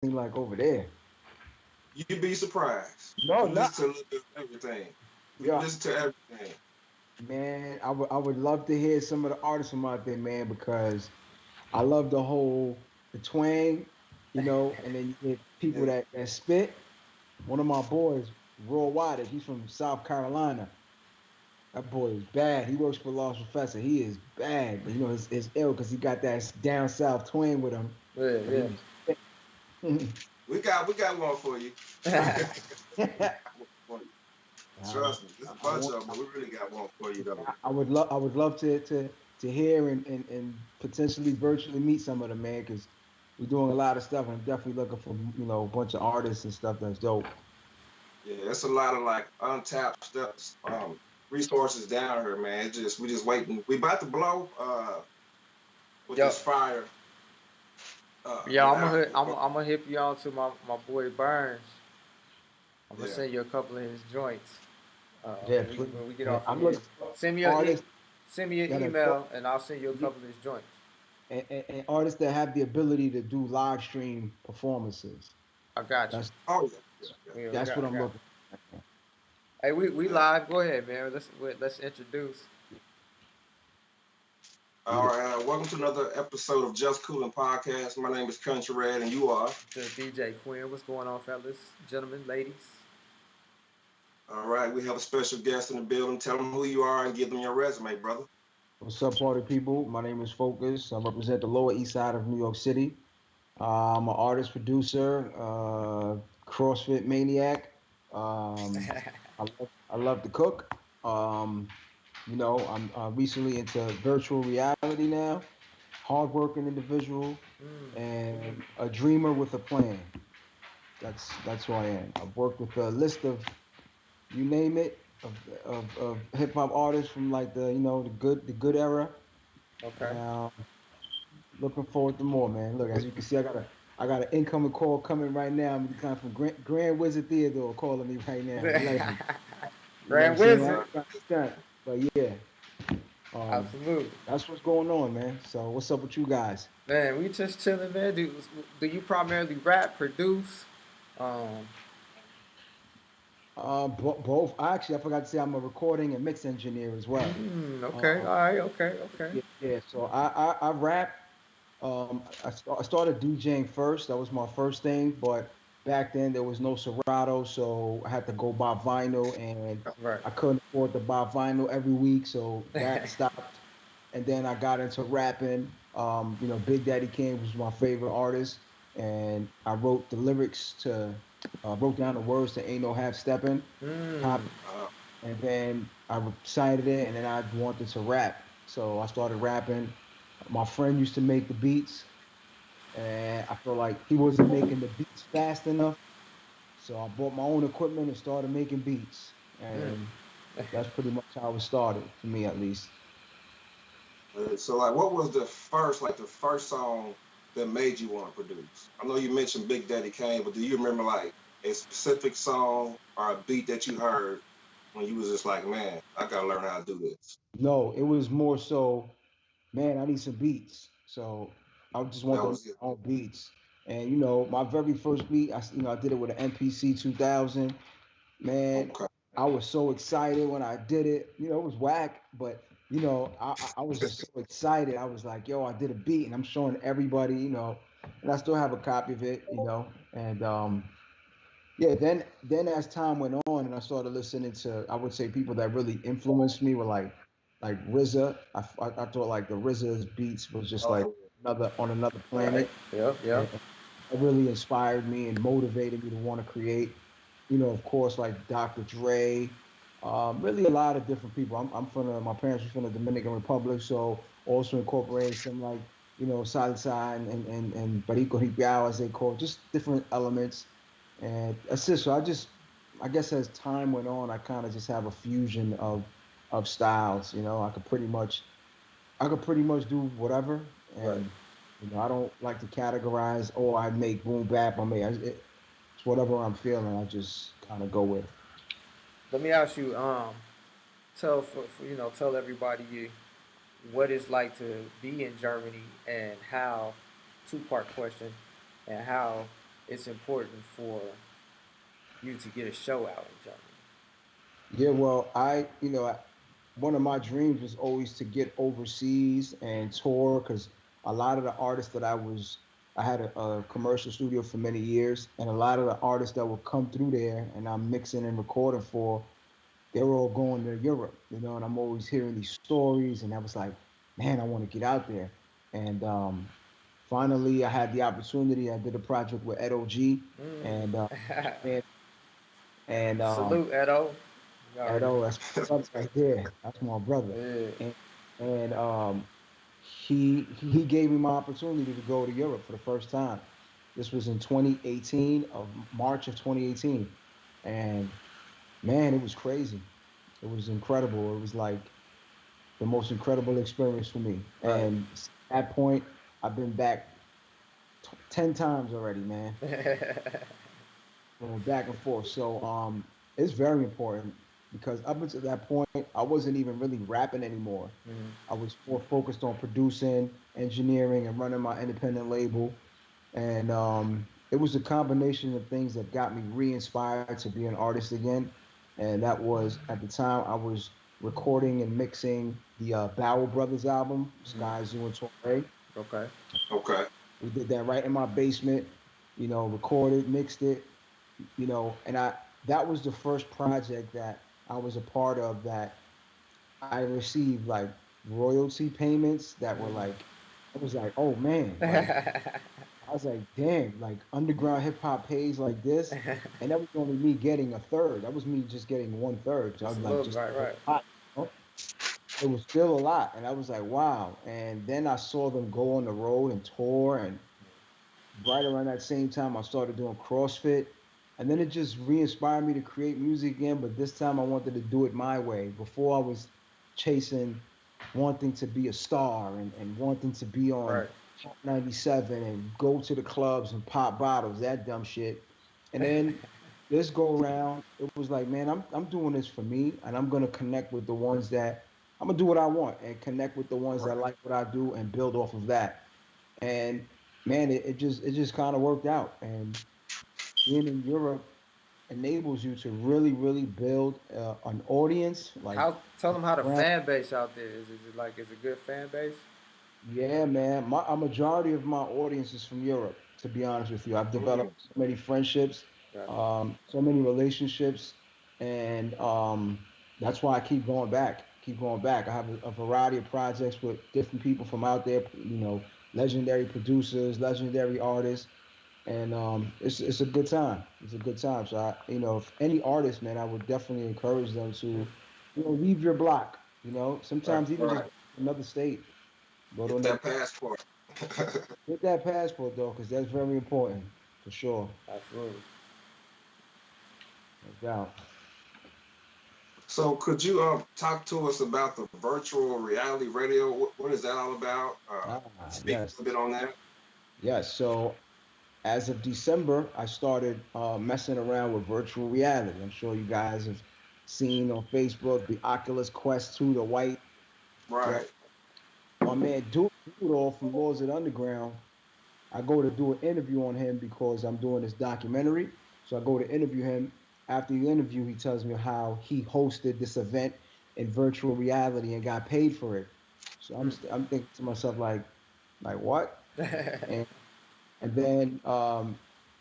like over there. You'd be surprised. No, We not listen to a little bit of everything. We yeah, listen to everything. man. I would love to hear some of the artists from out there, man, because I love the twang, and then you get people Yeah. that spit. One of my boys, Roy Waters, he's from South Carolina. That boy is bad. He works for Lost Professor. He is bad, but it's ill because he got that down south twang with him. But Yeah, he be We got one for you. we yeah. got one for you. I, Trust me. There's a I bunch want. of them, but we really got one for you though. I would love to hear and potentially virtually meet some of them, man, because we're doing a lot of stuff, and I'm definitely looking for a bunch of artists and stuff that's dope. Yeah, it's a lot of like untapped stuff, resources down here, man. It's just we just waiting. We about to blow with Yo, this fire yeah, with I'm gonna Africa. I'm gonna hit you on to my boy Burns. I'm gonna Yeah. send you a couple of his joints Yeah, when please. we get And off of I'm here. looking for Send me artists send me an that are email and I'll send you a yeah, couple of his joints. and artists that have the ability to do live stream performances. I got you. That's Oh yeah, yeah, yeah, Yeah, that's what I I'm got. looking for. Hey, we yeah. live. Go ahead, man. Let's introduce All right. Welcome to another episode of Just Cooling Podcast. My name is Country Red, and you are. the DJ Quinn. What's going on, fellas, gentlemen, ladies? All right. We have a special guest in the building. Tell them who you are and give them your resume, brother. What's up, party people? My name is Focus. I represent the Lower East Side of New York City. I'm an artist, producer, CrossFit maniac. Um, I love to cook. I'm recently into virtual reality now. Hardworking individual Mm. and a dreamer with a plan. That's who I am. I've worked with a list of you name it of hip hop artists from like the good era. Okay. And looking forward to more, man. Look, as you can see, I got an incoming call coming right now. I'm kind from Grand Wizard Theodore calling me right now. The legend. You know what I'm Grand saying? I Wizard. ain't trying to stunt, but yeah, um, Absolutely. that's what's going on, man. So what's up with you guys? Man, we just chilling, man. Do you primarily rap, produce? Um, Both. Actually, I forgot to say I'm a recording and mix engineer as well. okay, Um, all right, okay, okay. yeah, yeah. So I rap. I started DJing first. That was my first thing, but back then there was no Serato, so I had to go buy vinyl, and Right. I couldn't afford to buy vinyl every week, so that stopped. And then I got into rapping. Big Daddy Kane was my favorite artist, and I wrote the lyrics wrote down the words to "Ain't No Half Stepping," mm, copy, Uh, and then I recited it, and then I wanted to rap, so I started rapping. My friend used to make the beats, and I feel like he wasn't making the beats fast enough. So I bought my own equipment and started making beats. mm. And that's pretty much how it started, for me at least. so, like, what was the first song that made you want to produce? I know you mentioned Big Daddy Kane, but do you remember like a specific song or a beat that you heard when you was just like, man, I gotta learn how to do this? No, it was more so, man, I need some beats. So I just want That to make was it. my own beats. And my very first beat, I did it with an MPC 2000. Man, Okay. I was so excited when I did it. It was whack, but I was just so excited. I was like, yo, I did a beat, and I'm showing everybody, and I still have a copy of it. And yeah, then as time went on, and I started listening to, I would say people that really influenced me were like RZA. I thought like the RZA's beats was just like Oh, another on another Right. planet, Yep. and Yep. it really inspired me and motivated me to want to create. Of course, like Dr. Dre, really a lot of different people. My parents were from the Dominican Republic, so also incorporated some like salsa and barico hipiao as they call it, just different elements. And assist. So I guess as time went on, I kind of just have a fusion of styles. I could pretty much do whatever, Right. and I don't like to categorize. Oh, I make boom bap. It's whatever I'm feeling. I just kind of go with. Let me ask you. Tell everybody what it's like to be in Germany and how. Two-part question, and how it's important for you to get a show out in Germany? Yeah, well, one of my dreams was always to get overseas and tour because a lot of the artists I had a commercial studio for many years, and a lot of the artists that would come through there and I'm mixing and recording for, they were all going to Europe, and I'm always hearing these stories, and I was like, man, I want to get out there. And finally, I had the opportunity. I did a project with Ed OG, and Mm. and, and Salute, Edo. You already Edo, know. that's my brother right there. That's my brother. Yeah. And he gave me my opportunity to go to Europe for the first time. This was in 2018, of March of 2018. And man, it was crazy. It was incredible. It was like the most incredible experience for me. Right. And at that point, I've been back 10 times already, man. Back and forth. So it's very important because up until that point, I wasn't even really rapping anymore. Mhm. I was more focused on producing, engineering, and running my independent label. And it was a combination of things that got me re-inspired to be an artist again. And that was at the time I was recording and mixing the Bower Brothers album, Mhm. Sky Zoo and Torre. Okay. Okay. We did that right in my basement, recorded, mixed it, and that was the first project that I was a part of that I received like royalty payments that were like, I was like, oh man, like I was like, damn, like underground hip hop pays like this, and that was only me getting a third. That was me just getting one third. So I Just was a like, little, just right, a right. lot. It was still a lot, and I was like, wow. And then I saw them go on the road and tour, and right around that same time, I started doing CrossFit. And then it just re-inspired me to create music again. But this time I wanted to do it my way. Before I was chasing wanting to be a star and wanting to be on Right. Hot 97 and go to the clubs and pop bottles, that dumb shit. And then this go around, it was like, man, I'm doing this for me, and I'm gonna connect with the ones that I'm gonna do what I want and connect with the ones that Right. like what I do and build off of that. And man, it just kind of worked out. And being in Europe enables you to really build an audience. Like, How? Tell them how the around, fan base out there is. Is it like is a good fan base? yeah, man. A majority of my audience is from Europe. To be honest with you, I've Mm. developed so many friendships, Gotcha. so many relationships, and that's why I keep going back. Keep going back. I have a variety of projects with different people from out there. Legendary producers, legendary artists, and it's a good time. It's a good time. So if any artist, man, I would definitely encourage them to, leave your block. Right. Sometimes even just Right. go to another state, go to Get another, that passport. get that passport though, because that's very important for sure, Absolutely. no doubt. So could you talk to us about the virtual reality radio? What is that all about? Speak a Yes, little bit on that. yes. So as of December, I started messing around with virtual reality. I'm sure you guys have seen on Facebook the Oculus Quest 2, the white. Well, Right. my man Dude from Laws of the Underground, I go to do an interview on him because I'm doing this documentary. So I go to interview him. After the interview, he tells me how he hosted this event in virtual reality and got paid for it. So I'm thinking to myself like what? And and then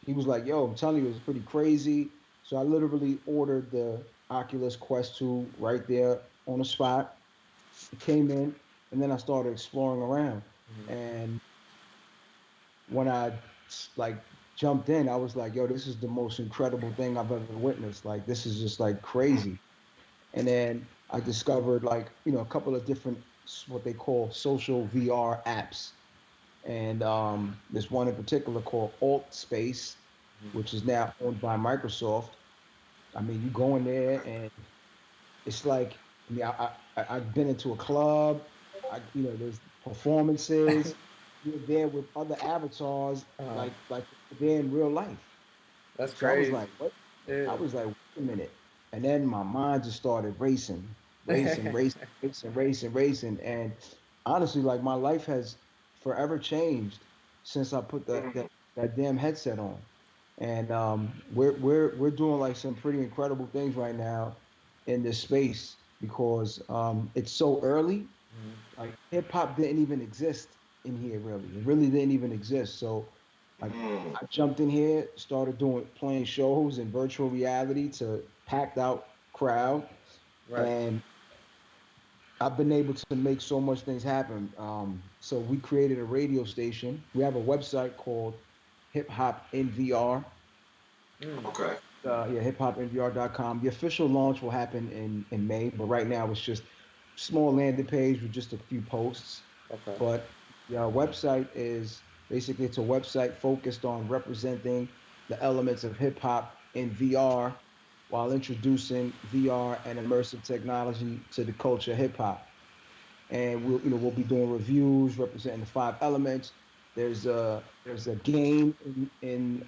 he was like, "Yo, I'm telling you, it was pretty crazy." So I literally ordered the Oculus Quest 2 right there on the spot. It came in, and then I started exploring around. And when I like jumped in, I was like, "Yo, this is the most incredible thing I've ever witnessed. Like, this is just like crazy." And then I discovered like a couple of different what they call social VR apps, and there's one in particular called Alt Space, which is now owned by Microsoft. I mean, you go in there and it's like, I mean, I've been into a club. There's performances. You're there with other avatars, uh, like they're in real life. that's So I was crazy. like, what? I Yeah. was like, wait a minute. And then my mind just started racing, racing, racing, racing, racing, racing. And honestly, like my life has forever changed since I put that Mm. that, that damn headset on. and we're doing like some pretty incredible things right now in this space because it's so early. Like hip hop didn't even exist in here really. It really didn't even exist. So like Mm. I jumped in here, started doing playing shows in virtual reality to packed out crowd, Right. and I've been able to make so much things happen. So we created a radio station. We have a website called Hip Hop in VR. Mm. Okay. Yeah, hiphopnvr.com. The official launch will happen in May, but right now it's just small landing page with just a few posts. Okay. But the website is basically it's a website focused on representing the elements of hip hop in VR while introducing VR and immersive technology to the culture of hip hop. And we'll be doing reviews representing the five elements. There's a game in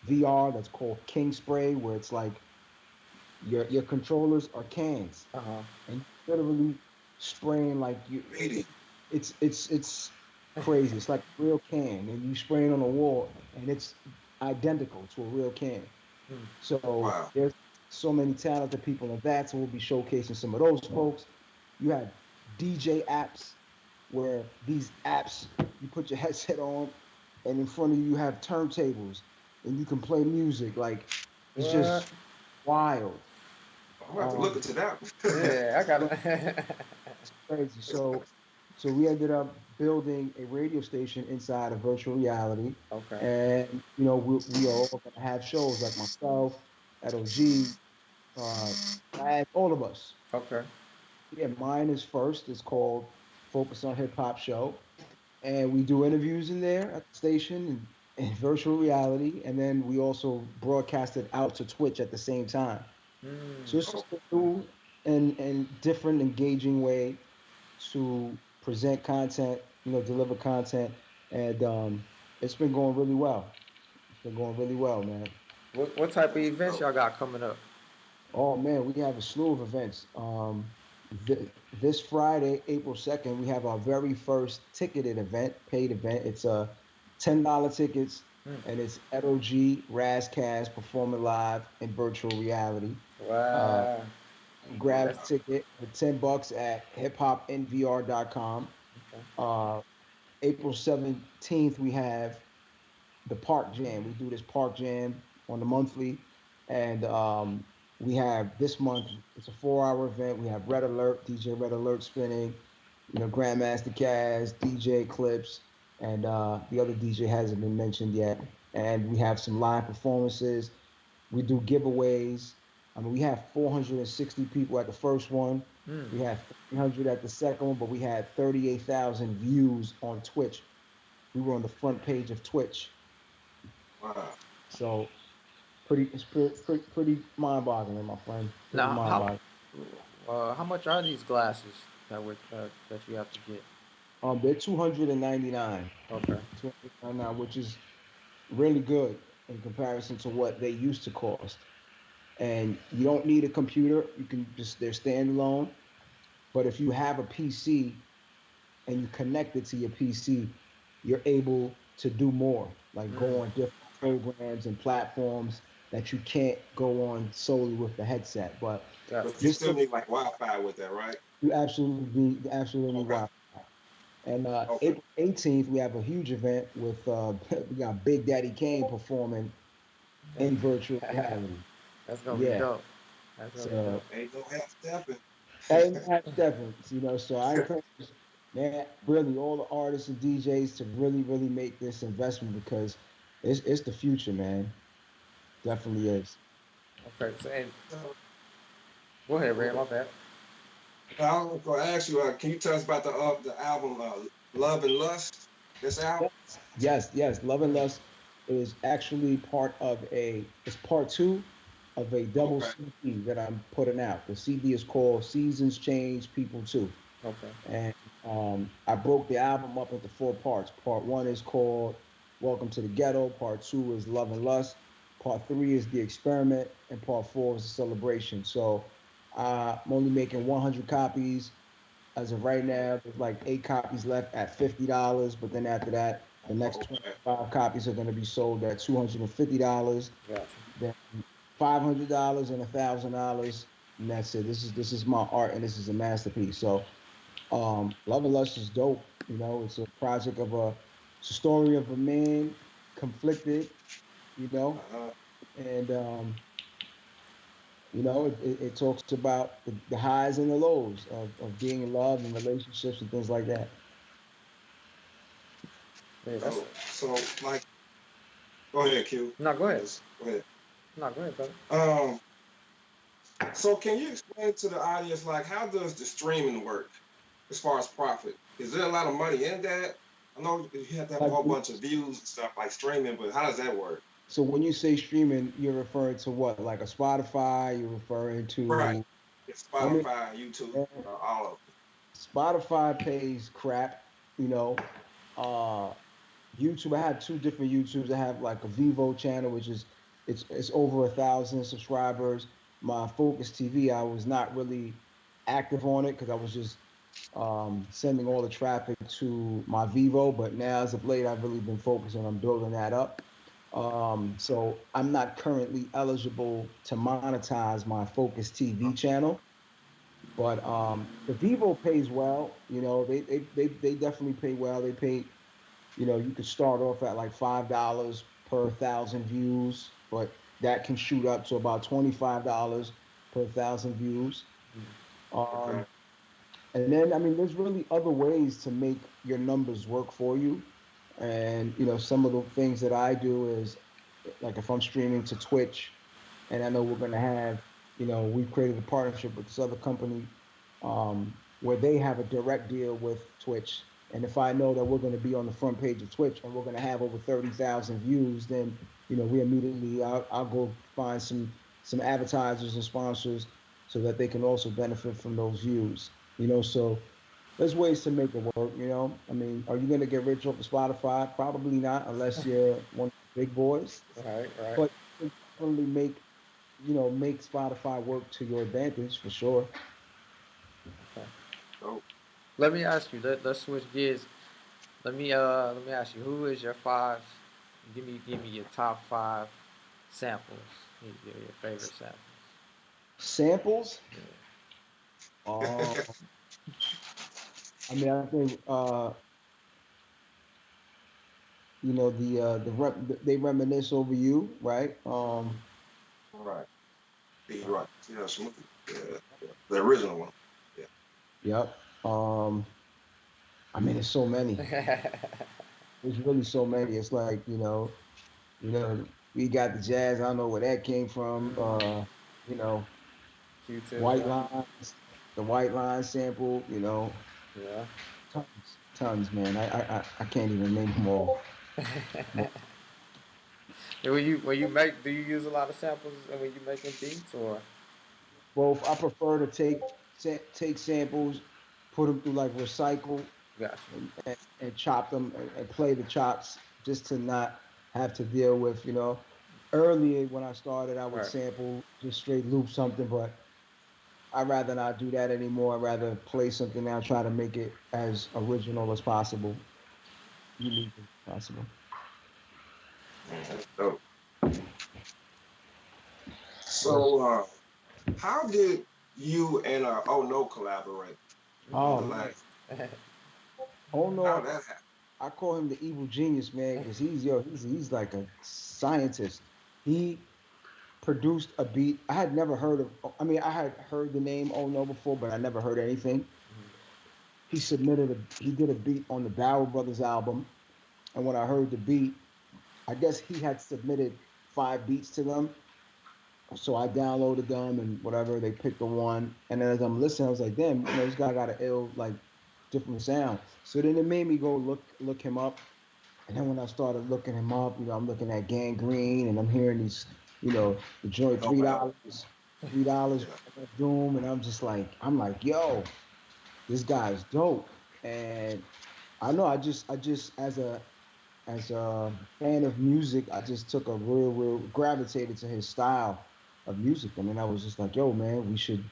VR that's called King Spray, where it's like your controllers are cans, Uh huh. and you're literally spraying like Really? it's crazy. It's like a real can, and you spraying on a wall, and it's identical to a real can. Mm. So Wow. there's so many talented people in that. So we'll be showcasing some of those folks. You have DJ apps where these apps you put your headset on, and in front of you have turntables, and you can play music. Like it's What? just wild. I'm gonna have to look Um, into that. Yeah, I got bro, it. it's crazy. So we ended up building a radio station inside of virtual reality, Okay. and we are all gonna have shows like myself, at OG, all of us. Okay. Yeah, mine is first. It's called Focus on Hip Hop Show, and we do interviews in there at the station in virtual reality, and then we also broadcast it out to Twitch at the same time. Mm. So it's Oh, just a new and different, engaging way to present content, deliver content, and it's been going really well. It's been going really well, man. What type of that's events dope. y'all got coming up? Oh man, we have a slew of events. This Friday, April 2nd, we have our very first ticketed event, paid event. It's $10 tickets, Mm. and it's at OG Razcast performing live in virtual reality. Uh, Wow. Grab That's a ticket for $10 at hiphopnvr.com. okay. Uh, April 17th, we have the Park Jam. We do this Park Jam on the monthly, and we have this month. It's a 4-hour event. We have Red Alert, DJ Red Alert spinning, Grandmaster Caz, DJ Clips, and the other DJ hasn't been mentioned yet. And we have some live performances. We do giveaways. I mean, we have 460 people at the first one. Mm. We had 300 at the second one, but we had 38,000 views on Twitch. We were on the front page of Twitch. Wow. So it's pretty mind-boggling, my friend. Pretty Now, mind-boggling. how much are these glasses that you have to get? They're 299, Okay. 299, which is really good in comparison to what they used to cost. And you don't need a computer. You can just they're standalone. But if you have a PC and you connect it to your PC, you're able to do more, like Mm. go on different programs and platforms that you can't go on solely with the headset. But Gotcha. But you just still need like Wi-Fi with that, right? you absolutely need Okay. Wi-Fi. And Okay. April 18th, we have a huge event with we got Big Daddy Kane performing in virtual reality. That's gonna be Yeah, dope. That's gonna be so dope. Ain't no half stepping. and have Stephens, so I encourage man, really all the artists and DJs to really make this investment because it's the future, man. Definitely is. Okay. So, and So, go ahead, go Ray. ahead. My bad. I was gonna ask you, can you tell us about the album Love and Lust that's out? Yes. Love and Mm. Lust is actually it's part two of a double Okay. CD that I'm putting out. The CD is called Seasons Change People Too. Okay. And I broke the album up into four parts. Part one is called Welcome to the Ghetto. Part two is Love and Lust. Part three is The Experiment. And part four is the Celebration. So I'm only making 100 copies as of right now. There's like 8 copies left at $50. But then after that, The next Okay. 25 copies are going to be sold at $250, Gotcha. then $500 and $1,000, and that's it. This is my art, and this is a masterpiece. So, Love and Lust is dope. It's a project of it's a story of a man conflicted. You know, Uh-huh. and it talks about the highs and the lows of being in love and relationships and things like that. Yeah, that's Dope. So, like, go ahead, Q. no. Go ahead. Yes, go ahead. No, go ahead, brother. Um, so can you explain to the audience, like, how does the streaming work as far as profit? Is there a lot of money in that? I know you have to have a Like, whole bunch of views and stuff like streaming, but how does that work? so when you say streaming, you're referring to what? Like a Spotify? You're referring Right. to? It's I mean, Spotify, YouTube, man, all of Spotify pays crap. You know, uh, YouTube. I have two different YouTubes. I have like a Vivo channel, which is it's over 1,000 subscribers. My Focus TV, I was not really active on it because I was just sending all the traffic to my Vivo. But now, as of late, I've really been focusing on building that up. So I'm not currently eligible to monetize my Focus TV channel, but the Vivo pays well. They definitely pay well. They pay, you could start off at like $5 per thousand views, but that can shoot up to about $25 per thousand views. it. Okay. Um, and then, I mean, there's really other ways to make your numbers work for you. And, some of the things that I do is like if I'm streaming to Twitch, and I know we're going to have, we've created a partnership with this other company where they have a direct deal with Twitch. And if I know that we're going to be on the front page of Twitch and we're going to have over 30,000 views, then, we immediately, I'll go find some advertisers and sponsors so that they can also benefit from those views. So there's ways to make it work. I mean, are you going to get rich off of Spotify? Probably not, unless you're one of the big boys. Right, right. But you can definitely make Spotify work to your advantage for sure. Okay. Dope. Let me ask you. Let's switch gears. Let me ask you. Who is your five? Give me your top five samples. Your favorite samples. Samples. Yeah. Uh, I mean, I think they reminisce over you, right? Right. Be right. Yeah, smooth. Yeah, yeah. The original one. Yeah. Yep. I mean, there's so many. There's really so many. It's like we got the jazz. I don't know where that came from. You know, Q-tip white joint. lines, the white line sample. Yeah. Tons, man. I can't even name them all. And when you make, do you use a lot of samples when you making beats or? Both. I prefer to take samples, put them through like recycle, Gotcha. and chop them and play the chops just to not have to deal with. Earlier when I started, I would Right. sample just straight loop something, but I'd rather not do that anymore. I'd rather play something now, try to make it as original as possible, unique as possible. That's dope. So, how did you and Oh No collaborate on the Oh man. last? Oh no, How did that happen? I call him the evil genius, man, because he's like a scientist. He produced a beat. I had never heard of. I mean, I had heard the name Oh No before, but I never heard anything. He did a beat on the Barrel Brothers album, and when I heard the beat, I guess he had submitted 5 beats to them. So I downloaded them and whatever. They picked the one, and then as I'm listening, I was like, "Damn, this guy got an ill like different sound." So then it made me go look him up. And then when I started looking him up, I'm looking at Gangrene and I'm hearing these, the joint three Okay. dollars, $3 Yeah. Doom, and I'm like, yo, this guy's dope. And I know I just as a fan of music, I just took a real gravitated to his style of music. And then I was just like, yo, man, we should.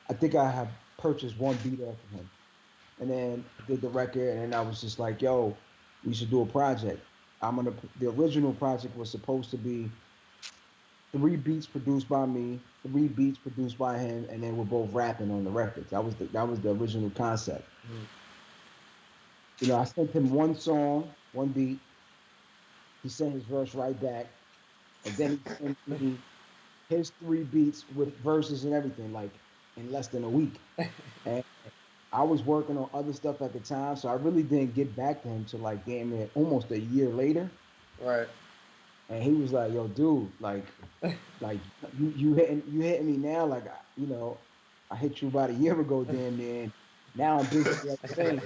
I think I have purchased one beat off of him, and then did the record, and then I was just like, yo. We should do a project. I'm gonna. The original project was supposed to be 3 beats produced by me, 3 beats produced by him, and then we're both rapping on the records. That was the original concept. Mm. I sent him one song, 1 beat. He sent his verse right back, and then he sent me his 3 beats with verses and everything, like in less than a week. And I was working on other stuff at the time, so I really didn't get back to him till like damn near almost a year later. Right. And he was like, "Yo, dude, like you hitting me now, like I hit you about a year ago, damn near. And now I'm busy with other things."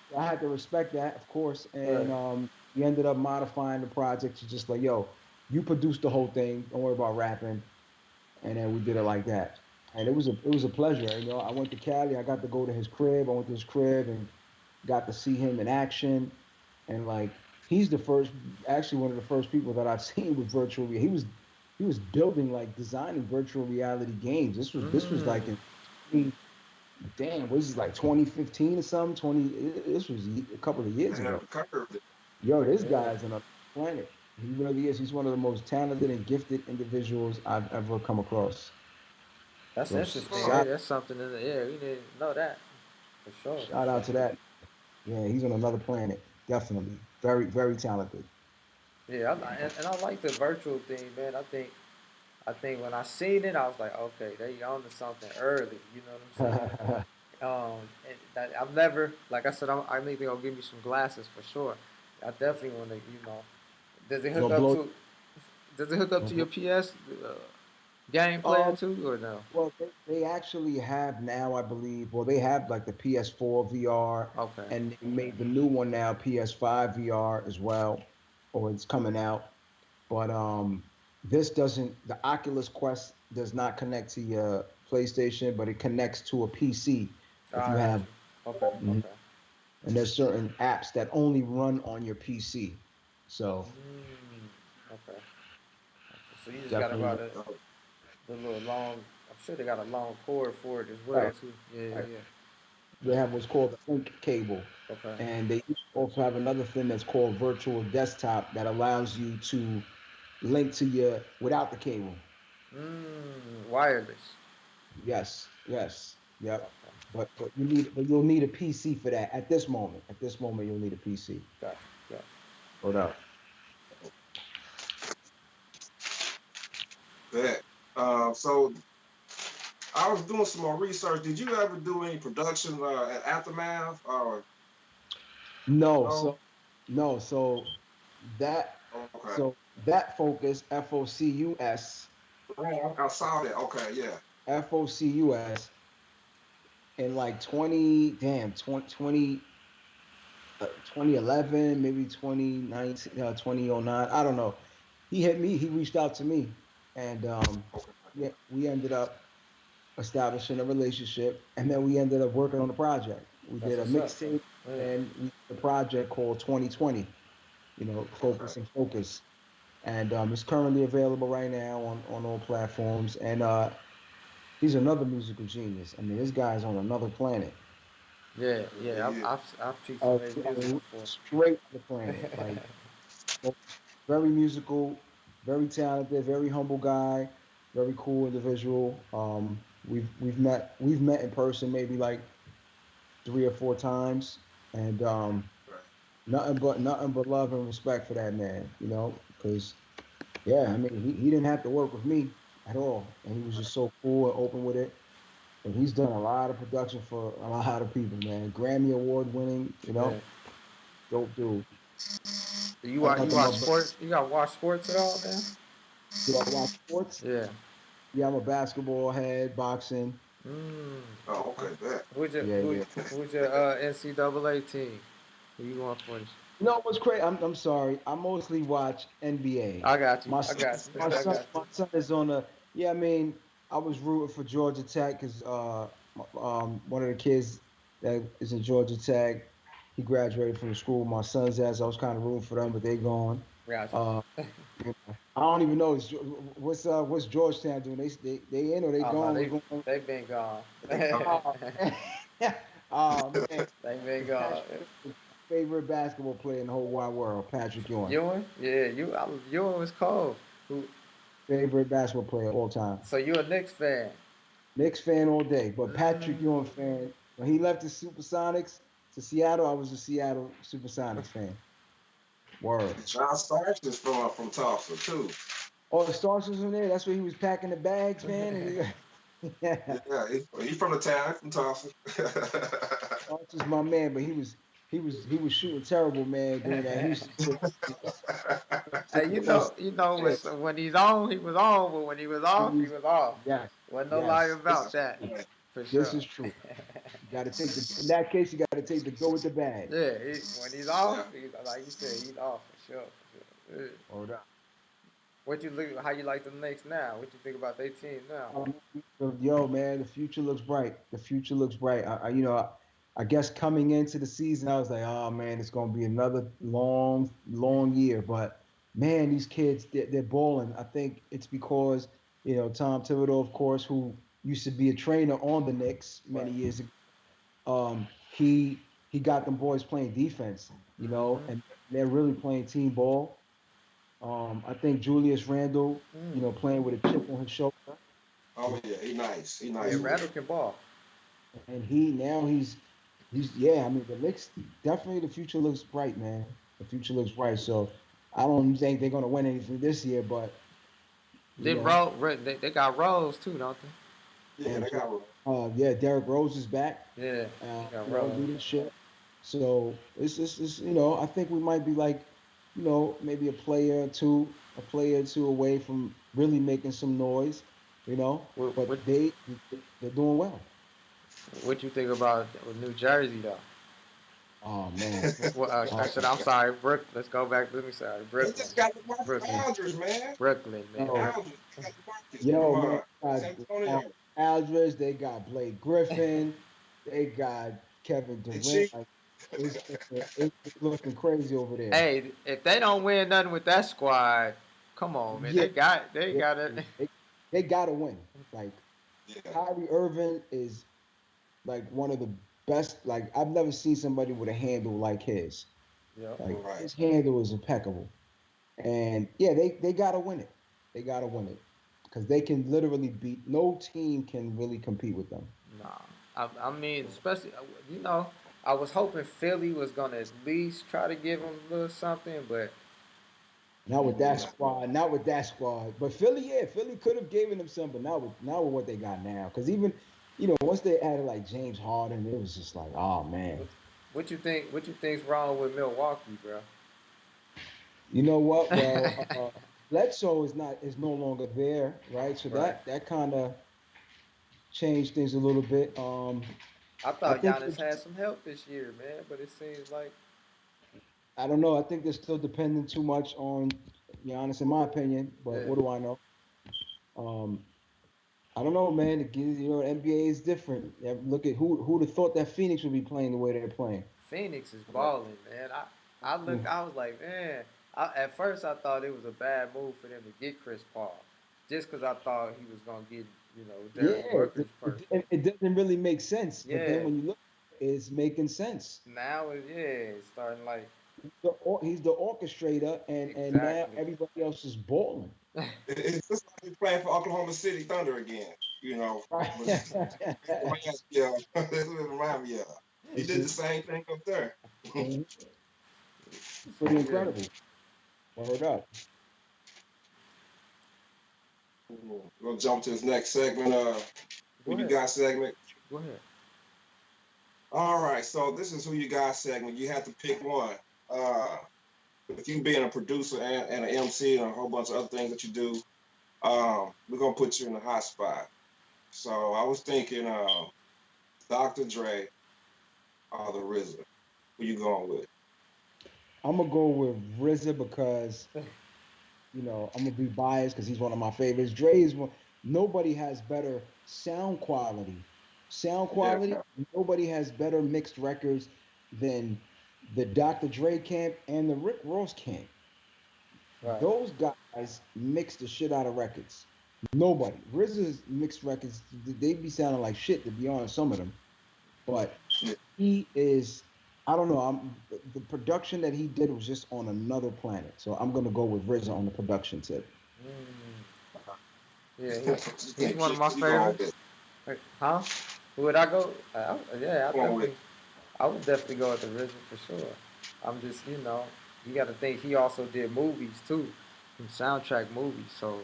So I had to respect that, of course, and Right. we ended up modifying the project to just like, "Yo, you produced the whole thing. Don't worry about rapping." And then we did it like that. And it was a pleasure. I went to Cali. I got to go to his crib. I went to his crib and got to see him in action. And like he's the first, actually one of the first people that I've seen with virtual reality. He was building like designing virtual reality games. This was Mm. like in damn, was this like 2015 or something? This was a couple of years Ahead of ago. the curve. Yo, this Yeah. guy's on a planet. He really is. He's one of the most talented and gifted individuals I've ever come across. That's So interesting. Oh, Hey, shout that's something in the air. We didn't know that. For sure. shout For out sure. to that. Yeah, he's on another planet. Definitely. Very, very talented. Yeah, and I like the virtual thing, man. I think when I seen it, I was like, okay, they on to something early. You know what I'm saying? And that I've never, like I said, I need to go give me some glasses for sure. I definitely want to, does it hook Don't up blow. to, does it hook up to Don't your blow. PS game player Um, too, or no? well, they actually have now, I believe. Well, they have like the PS4 VR, Okay, and they okay. made the new one now, PS5 VR as well, or it's coming out. But this doesn't. The Oculus Quest does not connect to your PlayStation, but it connects to a PC if you I got have. you. Okay, Mhm. okay. And there's certain apps that only run on your PC. So Okay. So you just got definitely about look the little long. I'm sure they got a long cord for it as well right. too. Yeah, Right. yeah. They That's have what's called a link cable, okay. and they also have another thing that's called virtual desktop that allows you to link to your without the cable. Wireless. Yes, yes, yep. Okay. But you'll need a PC for that at this moment. At this moment, you'll need a PC. Gotcha. Gotcha. Hold up. that. So I was doing some more research. Did you ever do any production at Aftermath or No, no? that Okay. so that focus Focus Right, I saw that. Okay, yeah. Focus in like 2011, maybe 2019, 2009. I don't know. He hit me. He reached out to me, and Okay. we ended up establishing a relationship, and then we ended up working on the project. We That's did a what's up. mixtape, Yeah. and we did a project called 2020. Okay. Focus and Focus, and it's currently available right now on all platforms. And he's another musical genius. I mean, this guy's on another planet. Yeah. Yeah. Yeah. I've peeped some of his music before. Straight other planet. Like very musical, very talented, very humble guy, very cool individual. We've met in person maybe like 3 or 4 times, and Right. nothing but love and respect for that man. Because yeah, I mean he didn't have to work with me at all, and he was just so cool and open with it. And he's done a lot of production for a lot of people, man. Grammy award winning, Yeah. dope dude. Do you watch Nothing but sports? You got watch sports at all, man? do I watch sports? Yeah. Yeah, I'm a basketball head, boxing. Mm. Oh, okay, that. Who's your Yeah, who, yeah. who's your NCAA team? Who you going for? What's crazy? I'm sorry. I mostly watch NBA. I got you. My I son, got you. my I son, got my son is on a. Yeah, I mean, I was rooting for Georgia Tech because one of the kids that is in Georgia Tech, he graduated from the school. My son's at, so I was kind of rooting for them, but they're gone. you. Got Uh, you. I don't even know what's Georgetown doing. They in or they Oh no, gone? What's going on? they've been gone. They go. Oh, man. Oh man. They've been gone. favorite basketball player in the whole wide world, Patrick Ewing. Ewing, yeah, Ewing was cold. Who? Favorite basketball player all time. So you a Knicks fan? Knicks fan all day, but Patrick Mm. Ewing fan. When he left the Supersonics to Seattle, I was a Seattle Supersonics fan. Word. John Starks is from Tulsa too. Oh, the Stars was in there. That's where he was packing the bags, man. Yeah, Yeah, he's from the town, from Tulsa. Stars was my man, but he was shooting terrible, man. During that Houston Hey, series. when he's on, he was on, but when he was off, he was off. Yes, Wasn't no lie yes. about that, for This sure. is true. You got to take the. In that case, you got to take the go with the bad. Yeah, when he's off, like you said, he's off for sure. For sure. Yeah. Hold up. What you look? How you like the Knicks now? What you think about their team now? Yo, man, the future looks bright. The future looks bright. I guess coming into the season, I was like, oh man, it's gonna be another long, long year. But man, these kids, they're balling. I think it's because Tom Thibodeau, of course, who used to be a trainer on the Knicks many Right. years ago. He got them boys playing defense, Mm-hmm. and they're really playing team ball. I think Julius Randle, Mm. playing with a chip on his shoulder. Oh yeah, he nice. He Yeah, nice with Randall it. can ball. And he's yeah. I mean, the Knicks definitely the future looks bright, man. The future looks bright. So I don't think they're gonna win anything this year, but you Then know, they got Rose too, don't Yeah, and they got one. yeah, Derrick Rose is back. they? Yeah, they got Rose. Leadership. So it's I think we might be like, maybe a player or two away from really making some noise, What, what but they're doing well. what you think about New Jersey though? Oh man. Well, Uh, I said I'm sorry, Brook. Let's go back. Let me sorry, They Brooklyn, just got the Marcus Brooklyn, Aldridge, man. Brooklyn, man. oh, Aldridge. They got the Marcus. Come yo, man, on. San Antonio. Aldridge, they got Blake Griffin, they got Kevin They Durant. cheat. Like it's looking crazy over there. Hey, if they don't win nothing with that squad, come on, man. Yeah, They yeah, got it. they gotta win. Like Yeah. Kyrie Irving is like one of the best. Like I've never seen somebody with a handle like his. Yeah. Like Right. his handle is impeccable. And yeah, they gotta win it. They gotta win it because they can literally beat. No team can really compete with them. Nah, I mean, especially I was hoping Philly was gonna at least try to give them a little something, but Not with that Yeah. squad. Not with that squad. But Philly, yeah, Philly could have given them some, but not with what they got now. Because even once they added like James Harden, it was just like, oh man. what, what you think? What you think's wrong with Milwaukee, bro? You know what? Well, Bledsoe is no longer there, right? So Right. that kind of changed things a little bit. I I thought think Giannis had some help this year, man, but it seems like I don't know. I think they're still dependent too much on Giannis, in my opinion. But yeah, what do I know? Um, I don't know, man. NBA is different. Yeah, look at who'd have thought that Phoenix would be playing the way they're playing. Phoenix is balling, man. Mm. I was like, man. At first, I thought it was a bad move for them to get Chris Paul, just because I thought he was gonna get Yeah, Devin Booker's person. it doesn't really make sense. But then Yeah, when you look, it's making sense. it's starting like He's the orchestrator, and now exactly. everybody else is balling. It's just like he's playing for Oklahoma City Thunder again. You know, but yeah, that's what it reminds me of. He It's did the just same thing up there. pretty Yeah. incredible. Word up. We're gonna jump to this next segment. Go Who you ahead. got segment. Go ahead. All right, so this is who you got segment. You have to pick one. Uh, with you being a producer and an MC and a whole bunch of other things that you do, we're gonna put you in the hot spot. So I was thinking, Dr. Dre or the RZA. Who you going with? I'm gonna go with RZA because I'm gonna be biased because he's one of my favorites. Dre is one. Nobody has better sound quality. Sound Yeah, quality. Nobody has better mixed records than the Dr. Dre camp and the Rick Ross camp. Right. Those guys mix the shit out of records. Nobody. RZA's mixed records, they be sounding like shit to be honest. Some of them, but yeah, he is. I don't know. The production that he did was just on another planet. So I'm gonna go with RZA on the production tip. Mm, yeah, You he's can't one of kick. my You go on favorites. with Huh? Who would I go? Yeah, go on with I would definitely go with the RZA for sure. I'm just, you got to think he also did movies too, some soundtrack movies. So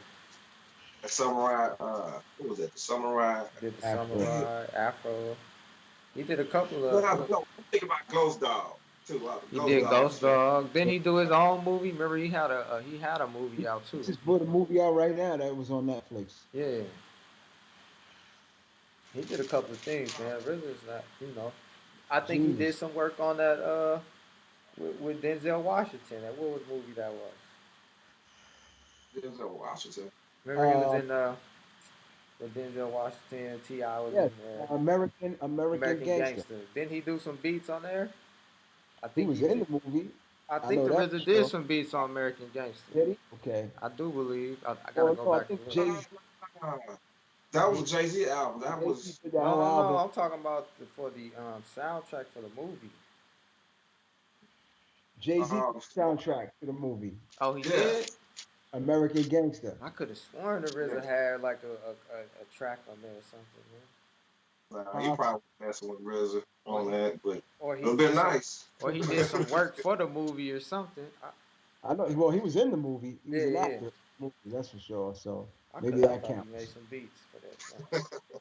the samurai. What was that? The samurai. did the Afro. Samurai, Afro. He did a couple No, of. no, no. I'm thinking about Ghost Dog too. He Ghost did Dog Ghost too. Dog. Then he do his own movie. Remember, he had a movie out He too. just put a movie out right now that was on Netflix. Yeah, he did a couple of things, man. RZA is not, I think he did Genius. some work on that with Denzel Washington. And what was movie that was? Denzel Washington. Remember he was Um, in with Denzel Washington. T.I. was yes, in there. American American Gangster. Gangster. Didn't he do some beats on there? I He think was he in did. the movie. I I think know the that for RZA did sure. some beats on American Gangster. Did he? Okay. I do believe. I gotta Well, go no, I back think and look. Jay That was He a Jay Z album. That Jay Z was did the no whole no no. album. I'm talking about for the soundtrack for the movie. Jay Z did uh, the soundtrack to the movie Oh, he yeah, did. American Gangster. I could have sworn the yeah. RZA had like a track on there or something, man. Nah, he Possible. probably messing with RZA Or on he that, but it or would he have been did some nice. or he did some work for the movie or something. I know. Well, he was in the movie. He was Yeah, an yeah. actor in the movie. That's for sure. So maybe I that thought he made counts. some beats for that. So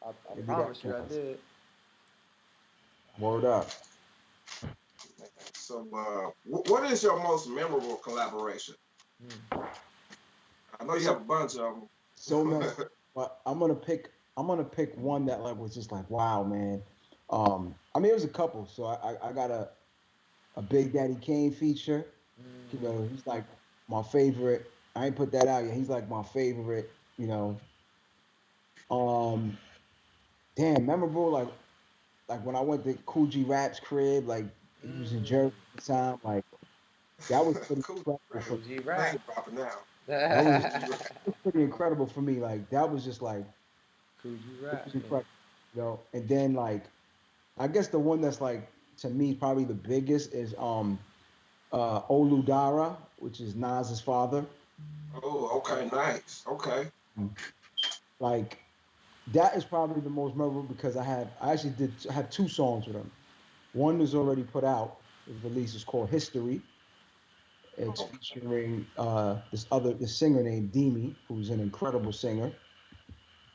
I Maybe that promise you I counts. did. Word up. So, what is your most memorable collaboration? Hmm. I know you have So a bunch of so many, them. but I'm gonna pick one that like was just like wow, man. I mean it was a couple. So I got a Big Daddy Kane feature. You Mm. know, he's like my favorite. I ain't put that out yet. He's like my favorite. You know, um, damn, memorable. Like when I went to Cool G Rap's crib, like he was in Mm. Jersey at the time. Like that was pretty Cool, incredible right? for Cool G Name rap. dropping now. that was Cool G Rap. pretty incredible for me. Like that was just like Cool G it rap, was man. incredible. You know, and then like I guess the one that's like to me probably the biggest is Oludara, which is Nas's father. Oh, Okay. okay, nice. Okay. Like that is probably the most memorable because I actually did I have two songs with him. One is already put out, is released. It's called History. It's Oh, featuring this singer named Demi, who's an incredible singer.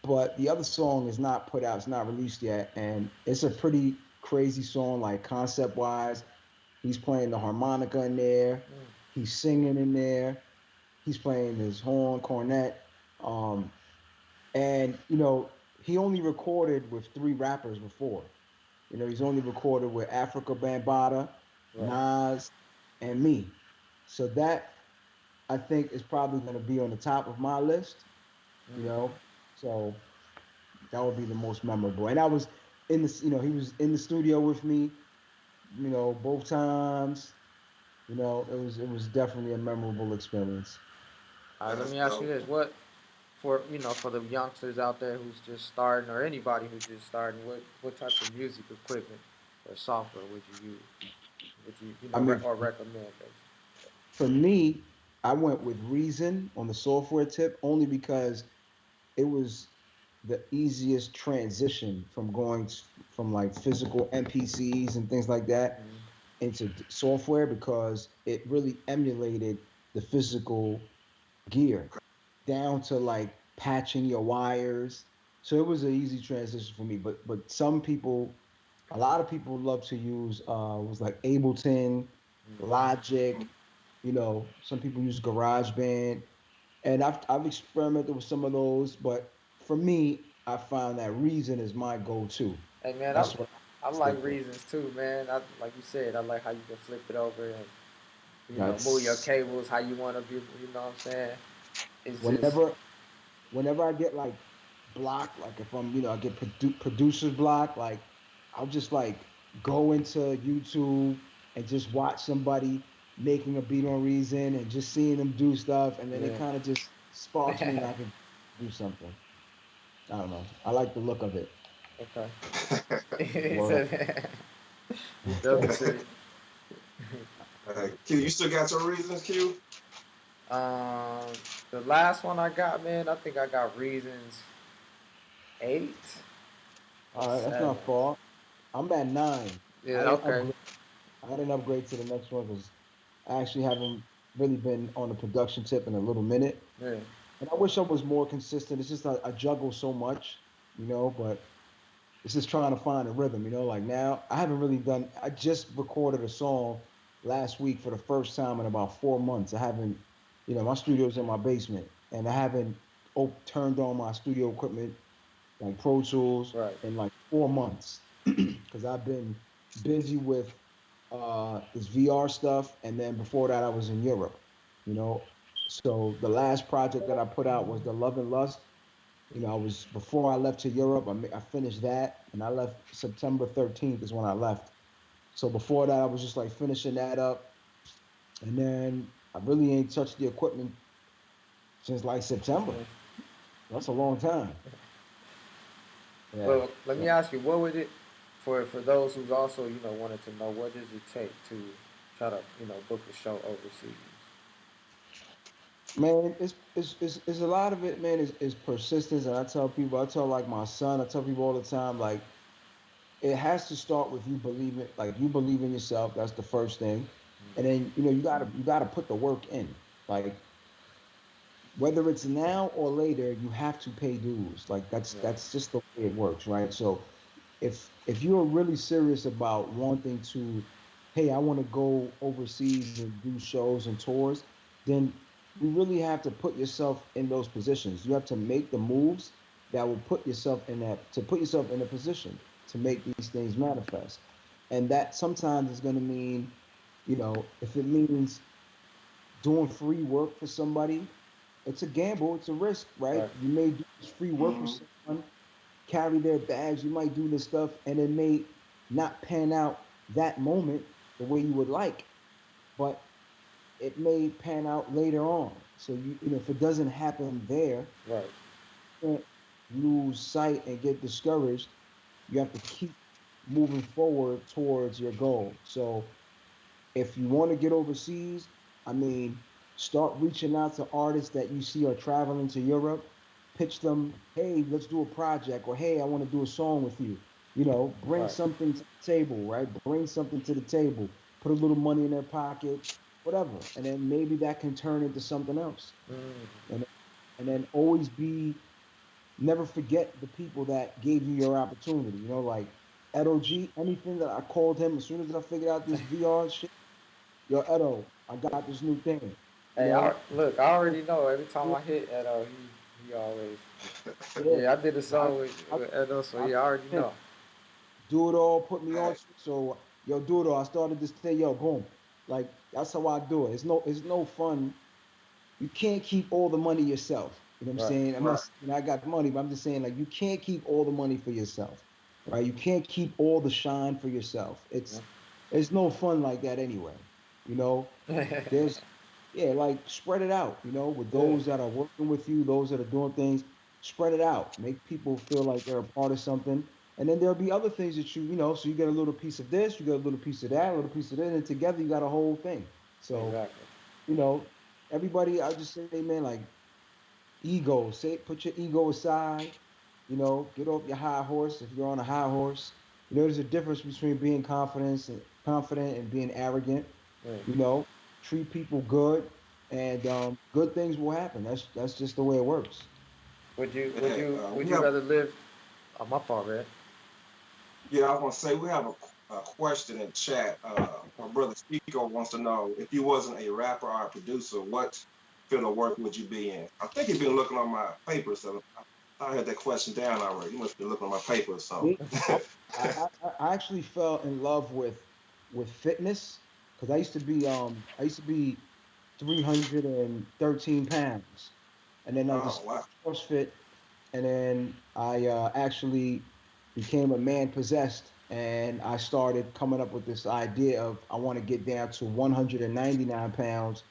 But the other song is not put out, it's not released yet, and it's a pretty crazy song, like concept wise. He's playing the harmonica in there, Mm. he's singing in there, he's playing his horn, cornet, um, and he only recorded with three rappers before. He's only recorded with Africa Bambaataa, Right. Nas, and me. So that I think is probably going to be on the top of my list. You Mm. know, so that would be the most memorable. And I was in the, he was in the studio with me. Both times. It was definitely a memorable experience. All right. Let that's me ask you dope. this: what for the youngsters out there who's just starting, or anybody who's just starting, what type of music equipment or software would you use? Would you I mean, or recommend? Basically? for me, I went with Reason on the software tip only because it was the easiest transition from from like physical NPCs and things like that Mm. into software because it really emulated the physical gear down to like patching your wires. So it was an easy transition for me. But a lot of people love to use was like Ableton, Mm. Logic. Some people use GarageBand, and I've experimented with some of those. But for me, I found that Reason is my go-to. Hey man, That's what I I like stick with. reasons too, man. Like you said, I like how you can flip it over and move your That's cables how you want to be. You know what I'm saying? It's just whenever whenever I get like blocked, like if I get producers blocked, like I'll just like go into YouTube and just watch somebody making a beat on Reason and just seeing them do stuff, and then it kind of just sparks me, and yeah. I can do something. I don't know. I like the look of it. Okay. He Word said, he definitely said. Q, you still got your reasons, Q? Um, the last one I got, man, I think I got Reasons 8 or All right, that's 7. not far. I'm at 9. I Yeah, didn't okay. upgrade. I didn't upgrade to the next one because I actually haven't really been on the production tip in a little minute. Yeah, And I wish I was more consistent. It's just I juggle so much, but it's just trying to find a rhythm, like now I haven't really done, I just recorded a song last week for the first time in about 4 months. I haven't, my studio's in my basement and I haven't turned on my studio equipment like Pro Tools right. in like 4 months because I've been busy with this VR stuff. And then before that, I was in Europe, you know. So the last project that I put out was the Love and Lust. I was before I left to Europe. I finished that, and I left September 13th is when I left. So before that, I was just like finishing that up, and then I really ain't touched the equipment since like September. Yeah. That's a long time. Yeah. Well, let me So ask you, what would it for those who's also wanted to know what does it take to try to book a show overseas? man, it's a lot of it, man. Is persistence, and I tell people, I tell like my son, I tell people all the time, like it has to start with you believing, like you believe in yourself. That's the first thing, and then you gotta put the work in. Like whether it's now or later, you have to pay dues. Like that's Right, that's just the way it works, right? So if you're really serious about wanting to, hey, I want to go overseas and do shows and tours, then you really have to put yourself in those positions. You have to make the moves that will put yourself in that to put yourself in a position to make these things manifest. And that sometimes is going to mean, if it means doing free work for somebody, it's a gamble, it's a risk, right? right. You may do this free work for Mm-hmm. someone, carry their bags, you might do this stuff, and it may not pan out that moment the way you would like, but it may pan out later on. So if it doesn't happen there, Right. you can't lose sight and get discouraged. You have to keep moving forward towards your goal. So if you want to get overseas, I mean, start reaching out to artists that you see are traveling to Europe. Pitch them, hey, let's do a project, or hey, I want to do a song with you. Bring Right. something to the table, right? Bring something to the table. Put a little money in their pocket, whatever, and then maybe that can turn into something else. Mm, And then always never forget the people that gave you your opportunity. Like Edo G, anything that I called him as soon as I figured out this VR shit, yo, Edo, I got this new thing. You hey, know, look, I oh, already know. Every time yeah, I hit Edo, he always. yeah. Yeah, I did a I, song I, with Edo, so I, yeah, I already know. do it all, put me on Hey, to it. So, yo, do it all. I started this thing, yo, boom. Like that's how I do it. It's no fun. You can't keep all the money yourself. You know what I'm Right. saying? I'm not right. saying I got money, but I'm just saying like you can't keep all the money for yourself, right? You can't keep all the shine for yourself. It's no fun like that anyway. You know, Yeah. there's yeah, like spread it out, with Yeah. those that are working with you, those that are doing things, spread it out. Make people feel like they're a part of something. And then there'll be other things that so you get a little piece of this, you get a little piece of that, a little piece of that, and together you got a whole thing. So, Exactly. you know, everybody, I just say, man, like ego, put your ego aside, get off your high horse if you're on a high horse. There's a difference between being confident and being arrogant. Yeah. you know Treat people good, and good things will happen. That's just the way it works. Would you would Hey, you would we you have, rather live? Oh, my fault, man. yeah, I was gonna say we have a question in chat. My brother Chico wants to know if you wasn't a rapper or a producer, what field of work would you be in? I think you've been looking on my paper, so I had that question down already. You must be looking on my paper, so. Me, I actually fell in love with fitness because I used to be 313 pounds, and then I Oh just wow. CrossFit, and then I actually became a man possessed, and I started coming up with this idea of I want to get down to 199 pounds.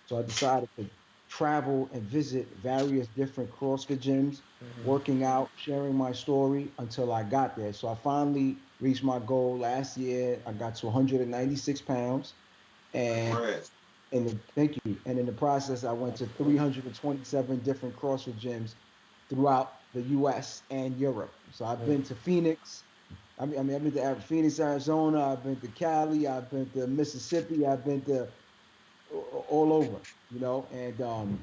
So I decided to travel and visit various different CrossFit gyms, Hmm. working out, sharing my story until I got there. So I finally reached my goal last year. I got to 196 pounds. And Congrats. thank you. And in the process, I went to 327 different CrossFit gyms throughout the U.S. and Europe. So I've been to Phoenix. I've been to Phoenix, Arizona. I've been to Cali. I've been to Mississippi. I've been to all over, and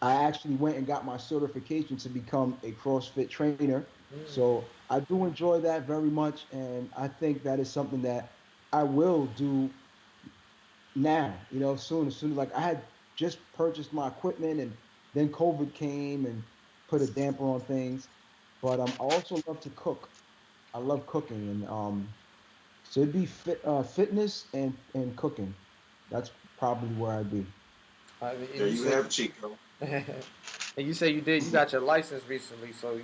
I actually went and got my certification to become a CrossFit trainer. So I do enjoy that very much, and I think that is something that I will do now. As soon as like I had just purchased my equipment, and then COVID came and put a damper on things. But I also love to cook. I love cooking, and so it'd be fitness and cooking. That's probably where I'd be. And There you you said have it, Chico. and you say you got your license recently, so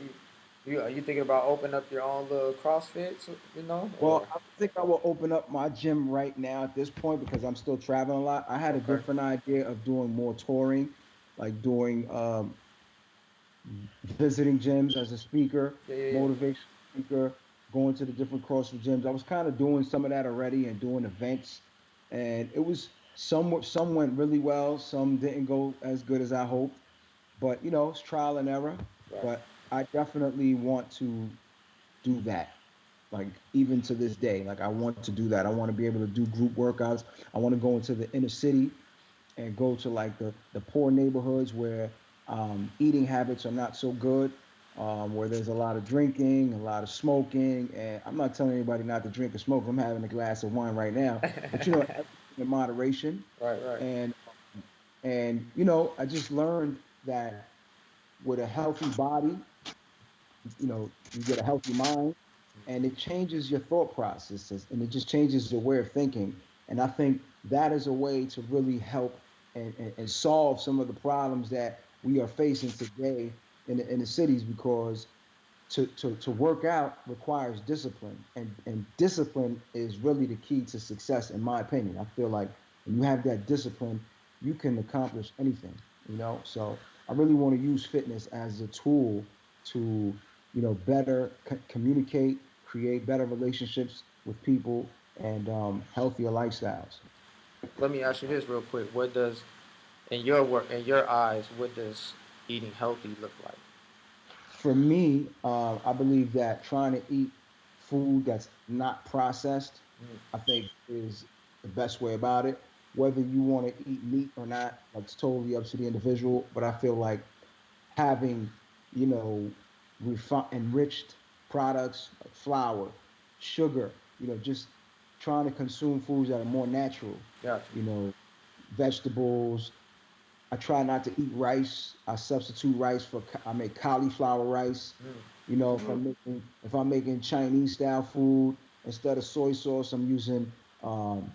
you are you thinking about opening up your own little CrossFit, or Well, I think I will open up my gym right now at this point because I'm still traveling a lot. I had a okay, different idea of doing more touring, like doing visiting gyms as a speaker, yeah, yeah, yeah. motivation speaker, going to the different CrossFit gyms. I was kind of doing some of that already and doing events, and it was some went really well, some didn't go as good as I hoped, but it's trial and error. Right. But I definitely want to do that. Like even to this day, like I want to do that. I want to be able to do group workouts. I want to go into the inner city and go to like the poor neighborhoods where eating habits are not so good, where there's a lot of drinking, a lot of smoking. And I'm not telling anybody not to drink or smoke. I'm having a glass of wine right now, but everything in moderation. Right, right. And I just learned that with a healthy body, you get a healthy mind, and it changes your thought processes, and it just changes your way of thinking. And I think that is a way to really help and solve some of the problems that we are facing today in the cities, because to work out requires discipline, and discipline is really the key to success, in my opinion. I feel like when you have that discipline, you can accomplish anything. So I really want to use fitness as a tool to better communicate, create better relationships with people, and healthier lifestyles. Let me ask you this real quick. What does in your work, in your eyes, what does eating healthy look like? For me, I believe that trying to eat food that's not processed, I think is the best way about it. Whether you want to eat meat or not, that's totally up to the individual. But I feel like having, enriched products like flour, sugar, just trying to consume foods that are more natural, Gotcha. you know, vegetables. I try not to eat rice. I substitute rice for I make cauliflower rice. If Mm-hmm. I'm making Chinese style food, instead of soy sauce, I'm using um,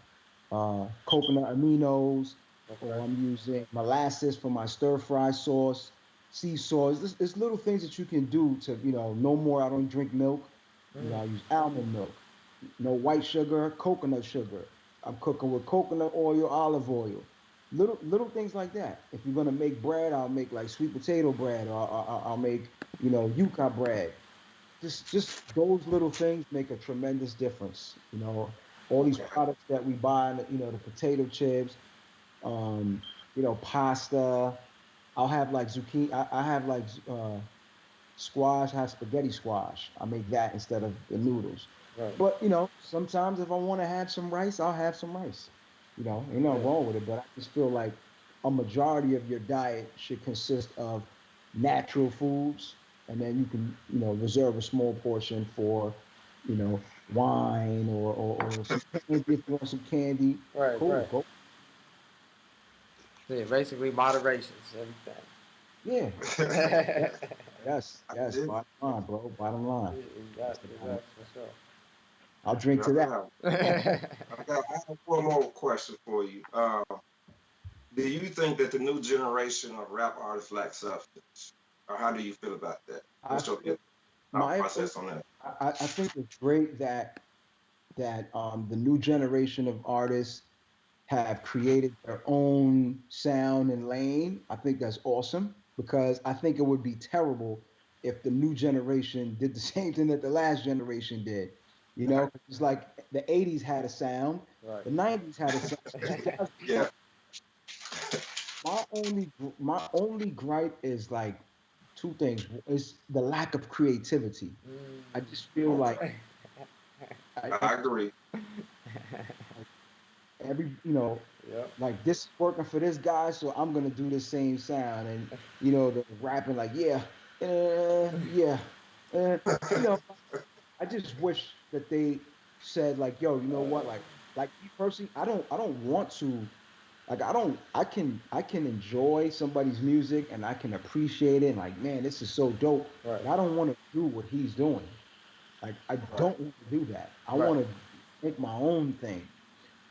coconut aminos, Okay. or I'm using molasses for my stir fry sauce, sea sauce. There's little things that you can do to, no more. I don't drink milk. I use almond milk. No white sugar, coconut sugar. I'm cooking with coconut oil, olive oil. Little things like that. If you're gonna make bread, I'll make like sweet potato bread, or I'll make yuca bread. Just those little things make a tremendous difference. All these Okay. products that we buy, the potato chips, um, pasta. I'll have like zucchini. I have like squash. I have spaghetti squash. I make that instead of the noodles. Right. But sometimes if I want to have some rice, I'll have some rice. Ain't Yeah. nothing wrong with it. But I just feel like a majority of your diet should consist of natural foods, and then you can reserve a small portion for you know wine, or some candy if you want some candy. Right. Cool, Right. go. Yeah. Basically, moderation is Yeah, everything. yes, yes, I yes. did. Bottom line, bro. Bottom line. That's the bottom. Exactly, for I'll drink Yeah, to that. sure. I have one more question for you. Do you think that the new generation of rap artists lack substance, or how do you feel about that? I What's your feel thought my opinion. process on that? I think it's great that the new generation of artists have created their own sound and lane. I think that's awesome, because I think it would be terrible if the new generation did the same thing that the last generation did. You know, 'cause it's like the '80s had a sound, Right. the '90s had a sound, 2000. Yeah, My only gripe is like two things. Is the lack of creativity. I Mm. just feel like okay, I I agree. like every Yep. like this is working for this guy, so I'm gonna do the same sound, and the rapping like yeah, uh, you know. I just wish that they said like, yo, you know what, like me personally, I don't want to. Like I can enjoy somebody's music and I can appreciate it and like, man, this is so dope, Right. but I don't want to do what he's doing. Like I Right, don't want to do that. I Right. want to make my own thing.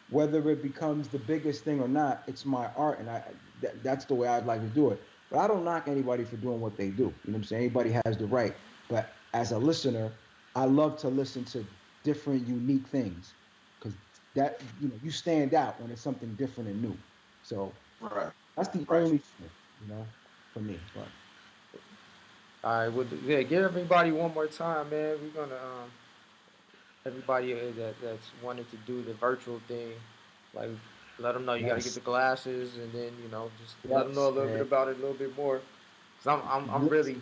Whether it becomes the biggest thing or not, it's my art, and that's the way I'd like to do it. But I don't knock anybody for doing what they do. You know what I'm saying? Anybody has the right. But as a listener, I love to listen to different, unique things because that you stand out when it's something different and new. So right, that's the right. only thing, for me. But All right. Well, yeah. Give everybody one more time, man. We're gonna everybody that's wanted to do the virtual thing, like let them know you got to get yes, the glasses, and then just let them know a yes, little bit and about it a little bit more. Cause I'm listen, really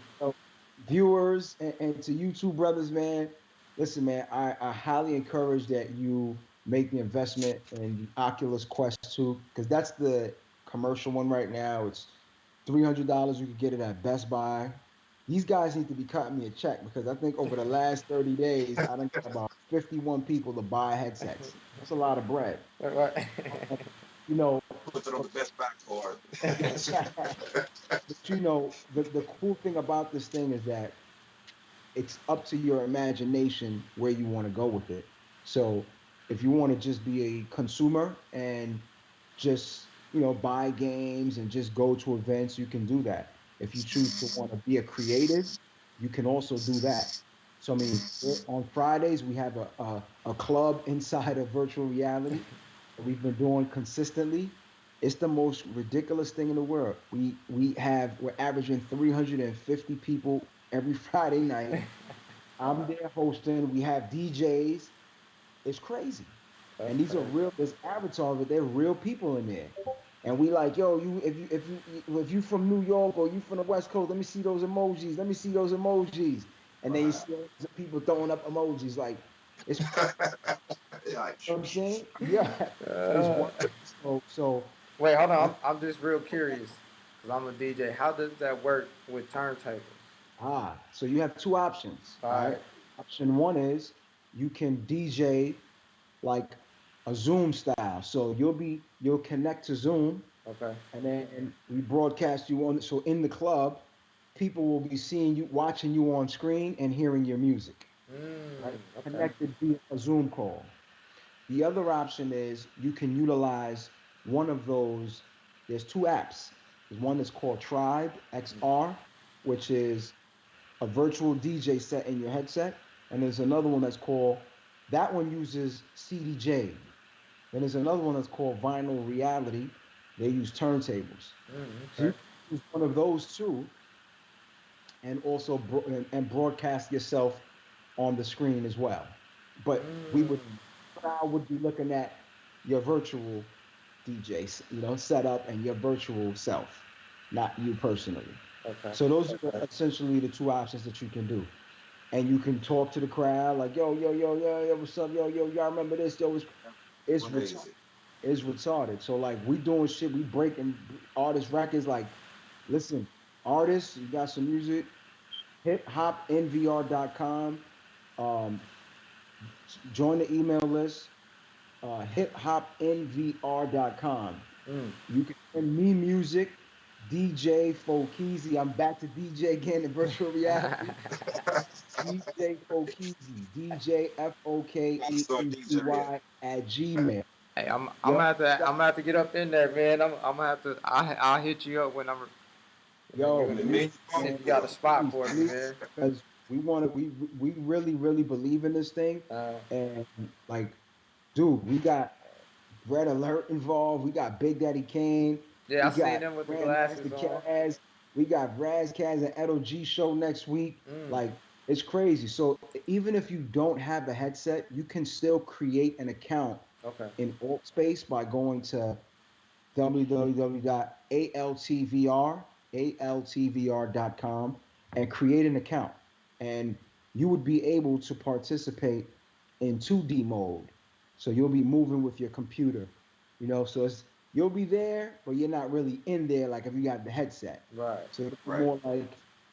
viewers and to you two brothers, man. Listen, man, I highly encourage that you make the investment in the Oculus Quest 2 because that's the commercial one right now. It's $300. You can get it at Best Buy. These guys need to be cutting me a check because I think over the last 30 days, I done got about 51 people to buy headsets. That's a lot of bread. right. And, you know, Put it on the best back card. but the cool thing about this thing is that it's up to your imagination where you want to go with it. So if you want to just be a consumer and just buy games and just go to events, you can do that. If you choose to want to be a creative, you can also do that. So I mean, on Fridays we have a club inside of virtual reality that we've been doing consistently. It's the most ridiculous thing in the world. We're averaging 350 people every Friday night. I'm there hosting. We have DJs. It's crazy. That's And these are crazy. real. There's avatars, but they're real people in there. And we like, yo, if you from New York or you from the West Coast, let me see those emojis. Let me see those emojis. And then you Wow. see all these people throwing up emojis. Like it's, you Yeah, know what I'm saying? Yeah, it's Uh, wonderful. So Wait, hold on. that's I'm just real curious because I'm a DJ. How does that work with turntables? so you have two options. All All right. right. Option one is you can DJ like a Zoom style. So you'll connect to Zoom, Okay. and then we broadcast you on. So in the club, people will be seeing you, watching you on screen, and hearing your music. Right, Okay. connected via a Zoom call. The other option is you can utilize one of those. There's two apps. There's one that's called Tribe XR, which is a virtual DJ set in your headset, and there's another one that's called that one uses CDJ. Then there's another one that's called Vinyl Reality. They use turntables. So you Okay. can use one of those two, and also and broadcast yourself on the screen as well. But crowd would be looking at your virtual DJs, set up and your virtual self, not you personally. Okay. So those are essentially the two options that you can do. And you can talk to the crowd like, yo, yo, yo, yo, yo, what's up, yo, yo, y'all remember this? Yo, it's retarded. crazy. It's retarded. So like we doing shit, we breaking artist records. Like, listen, artists, you got some music, hiphopnvr.com. Um, join the email list, hiphopnvr.com. Mm. You can send me music, DJ Fokeezy. I'm back to DJ again in virtual reality. DJ Fokeezy, DJ Start DJing. Fokeezy at Gmail. Hey, I'm Yo, gonna have to you got, get up in there, man. I'm gonna have to. I'll hit you up when you yo, When the and menu please, see phone if man, you got a bill. spot please, for me, please, man. because we really, really believe in this thing, Uh, and like, dude, we got Red Alert involved. We got Big Daddy Kane. yeah, I We seen got them with the Grandmaster glasses on. Caz. We got Raz Kaz and Edo G show next week. Mm. Like, It's crazy. So even if you don't have the headset, you can still create an account Okay. in Altspace by going to www.altvr.com and create an account. And you would be able to participate in 2D mode. So you'll be moving with your computer, so you'll be there, but you're not really in there like if you got the headset. Right. So it'll be Right. more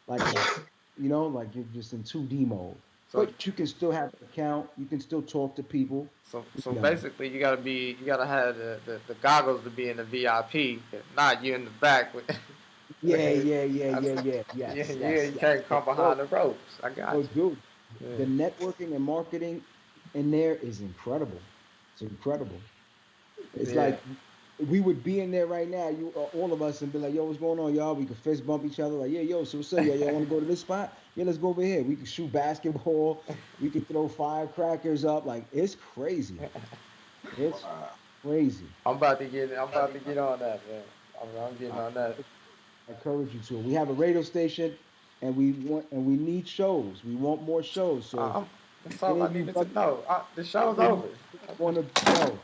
like a like you're just in 2D mode. So But you can still have an account, you can still talk to people, so you know. basically, you gotta have the goggles to be in the VIP. If not, you in the back with. Yeah, yeah, yeah, That's, yeah, yeah. yeah, Yes, yeah, yes, you yes. can't come behind the ropes. I got Dude, you. the networking and marketing in there is incredible. It's incredible. It's Yeah, yeah. like we would be in there right now, all of us, and be like, "Yo, what's going on, y'all?" We could fist bump each other, like, "Yeah, yo, so what's up, y'all want to go to this spot? Yeah, let's go over here." We could shoot basketball. We could throw firecrackers up. Like it's crazy. It's Wow. crazy. I'm about to get. I'm about to get on that, man. I'm getting I on that. encourage you to. We have a radio station, and we need shows. We want more shows. So That's all any I of you needed to brothers, know. The show's any of you over. want to know?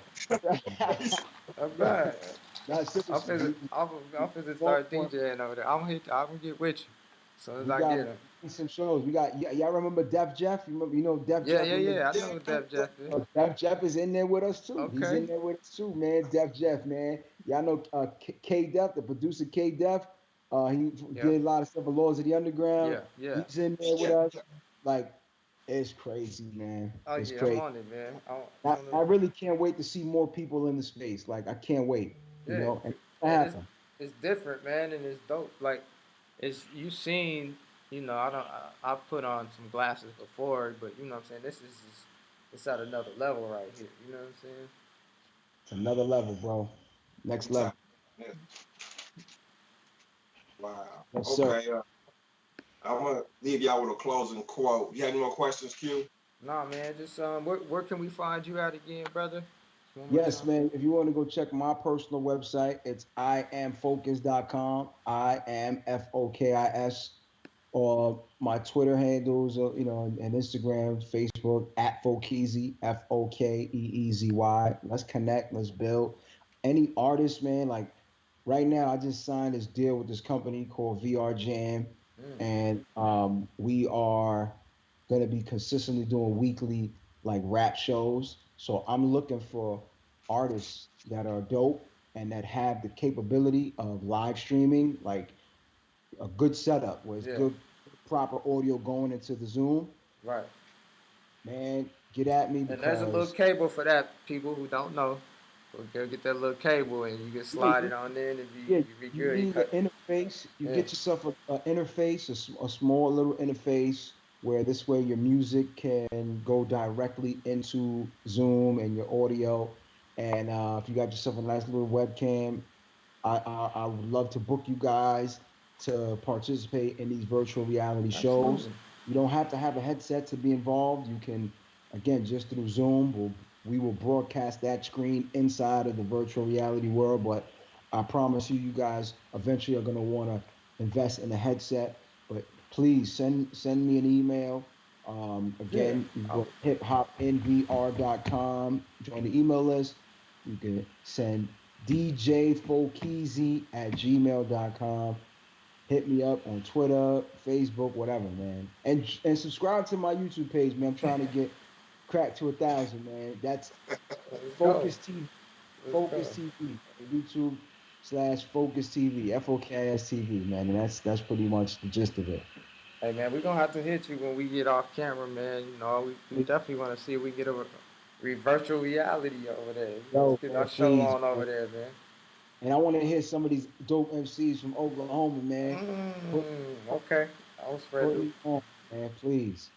I'm bad. Not seriously. I'm finna Want start more. DJing over there. I'm gonna get with you as soon as We I got get him. some shows. We got y'all remember Def Jeff? You remember? Def Yeah, Jeff. yeah, Remember? yeah. I Yeah. know who Def Jeff is. Def Jeff is in there with us too. He's Okay. in there with us too, man. Def Jeff, man. Y'all know K Def, the producer K Def. He Yeah, did a lot of stuff for Laws of the Underground. yeah, yeah. He's in there with Yeah. us. Like, it's crazy, man. Oh It's yeah, I'm crazy. on it, man. I'm I, on I the, really can't wait to see more people in the space. Like, I can't wait. yeah, And it's gonna and happen. it's different, man, and it's dope. Like, it's you seen, I don't, I've put on some glasses before, but you know what I'm saying. This is just, it's at another level right here. You know what I'm saying? It's another level, bro. Next I'm telling level. you. Yeah. Wow. Yes, sir. Okay. I'm gonna leave y'all with a closing quote. You have any more questions, Q? Nah, man. Just where can we find you at again, brother? Just one more Yes, time. man. If you want to go check my personal website, it's iamfocus.com. I am Fokis. Or my Twitter handles, and Instagram, Facebook at Fokeezy, Fokeezy. Let's connect. Let's build. Any artist, man. Like right now, I just signed this deal with this company called VR Jam, Mm, and we are going to be consistently doing weekly like rap shows. So I'm looking for artists that are dope and that have the capability of live streaming, like a good setup where it's yeah. good, proper audio going into the Zoom. Right. Man, get at me And there's a little because cable for that. People who don't know, so go get that little cable and you can yeah, slide it on in and yeah, be you good. You need cut. an interface. You Yeah. get yourself a interface, a small little interface where this way your music can go directly into Zoom and your audio. And if you got yourself a nice little webcam, I would love to book you guys to participate in these virtual reality shows. Absolutely. You don't have to have a headset to be involved. You can, again, just through Zoom, we will broadcast that screen inside of the virtual reality world. But I promise you, you guys eventually are going to want to invest in a headset. But please send me an email. Yeah. Again, you I go would, to hiphopnvr.com, join the email list. You can send djfokeezy@gmail.com. Hit me up on Twitter, Facebook, whatever, man. And subscribe to my YouTube page, man. I'm trying to get crack to 1,000, man. That's let's go. Focus TV. Let's go. Focus TV. YouTube/Focus TV. Fokis TV, man. And that's pretty much the gist of it. Hey man, we're gonna have to hit you when we get off camera, man. We definitely want to see if we get a virtual reality over there. Let's Yo, get our man, show please, on man. over there, man. And I want to hear some of these dope MCs from Oklahoma, man. Put, Okay. I'll spread put the me on, man, please.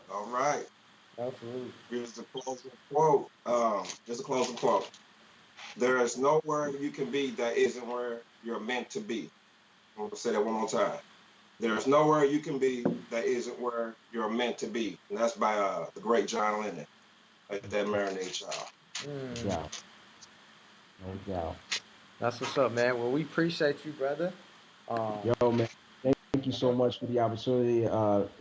All right. absolutely. Here's the closing quote. Here's a closing quote. There is nowhere you can be that isn't where you're meant to be. I'm gonna say that one more time. There is nowhere you can be that isn't where you're meant to be. And that's by the great John Lennon. Let that marinate, y'all. No Mm, doubt. No doubt. that's what's up, man. Well, we appreciate you, brother. Um, Yo, man. Thank you you so much for the opportunity.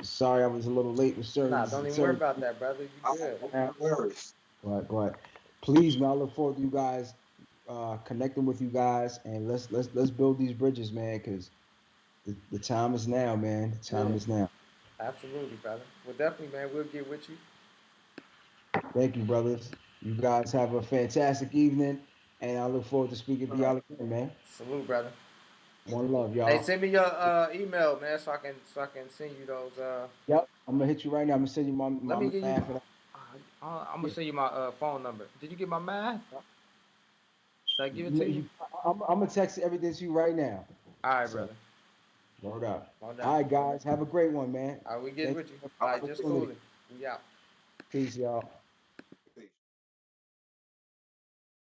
Sorry I was a little late with Nah, certain don't even worry certain about that, brother. You good. No worries. but please, man, I look forward to you guys connecting with you guys, and let's build these bridges, man, because the time is now, man. The Yeah, time is now. absolutely, brother. Well, definitely, man. We'll get with you. Thank you, brothers. You guys have a fantastic evening, and I look forward to speaking to y'all again, man. Salute, brother. One love, Hey, y'all. send me your email, man, so I can send you those. Yep, I'm gonna hit you right now. I'm gonna send you Let my me give you. math. And I'm gonna send you my phone number. Did you get my math? Did I give it to you? I'm gonna text everything to you right now. All right, So, brother. word up. Well All done. right, guys, have a great one, man. All right, we get Thank with you. you for All the right, just opportunity. cooling. We out. Peace, y'all.